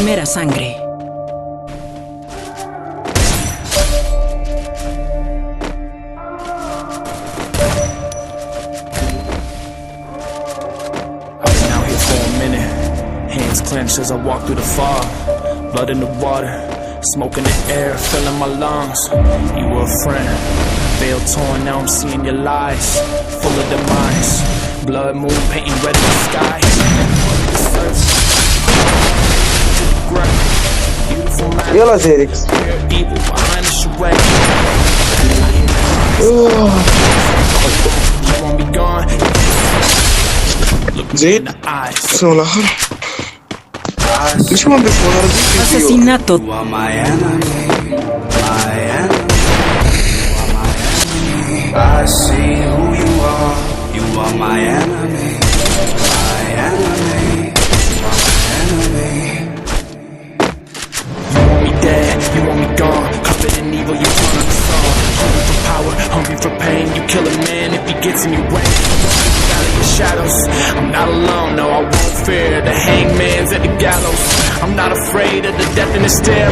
Primera sangre. Hands clenched as I walk through the fog. Blood in the water, smoke in the air, filling my lungs. You were a friend, veil torn, now I'm seeing your lies. Full of demise, blood moon painting red in the sky. يلا زيركس. Evil behind the charade. You won't be gone. Look me in the eyes. بسم الله الرحمن. مش مهم بالفونر دي. Asesinato. You are my enemy, my enemy. You are my enemy. I see who you are. You are my enemy, my enemy. You are my enemy. You want me dead, you want me gone. Covered in evil, you turn on the song. Hungry for power, hungry for pain. You kill a man if he gets in your way. Valley of shadows, I'm not alone, no, I won't fear. The hangman's at the gallows. I'm not afraid of the death in the stair.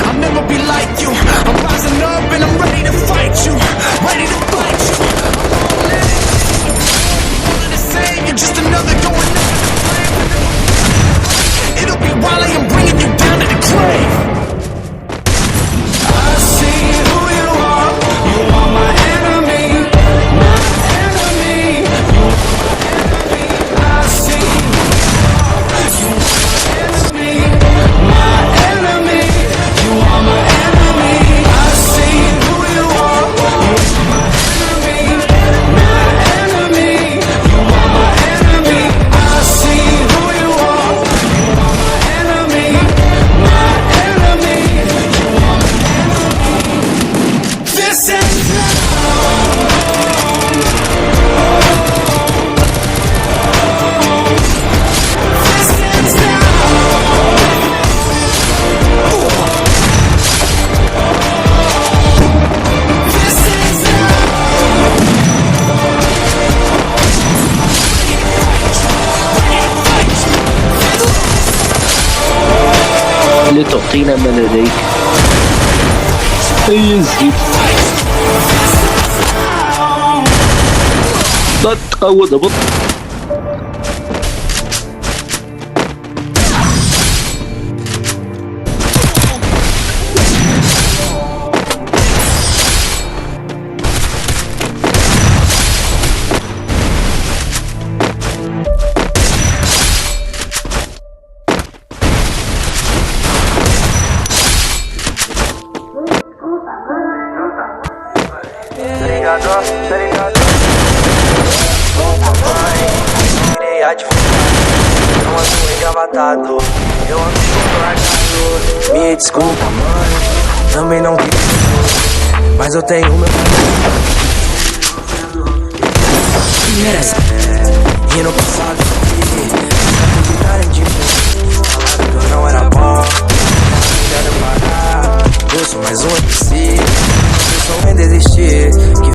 I'll never be like you. I'm rising up and I'm ready to fight you. Ready to fight you. I'm all in. All of the same, you're just another going next to the flame. It'll be while I am bringing you down to the grave. I see who you are. You are my enemy, my enemy. You are my enemy. I see who you are. You are my enemy, my enemy. You are my enemy. I see who you are. You are my enemy, my enemy. You are my enemy. I see who you are. You are my enemy, my enemy. You are my enemy. This is لتعطينا ما لديك أي زفت. لا تقود بط. Eu ando engavatado, eu ando largado. Me desculpa, mãe, também não quis, mas eu tenho meu Primera sangre. e no passado acreditarem de mim. Falaram que eu não era bom, eu sou mais um MC, eu sou bem desistir.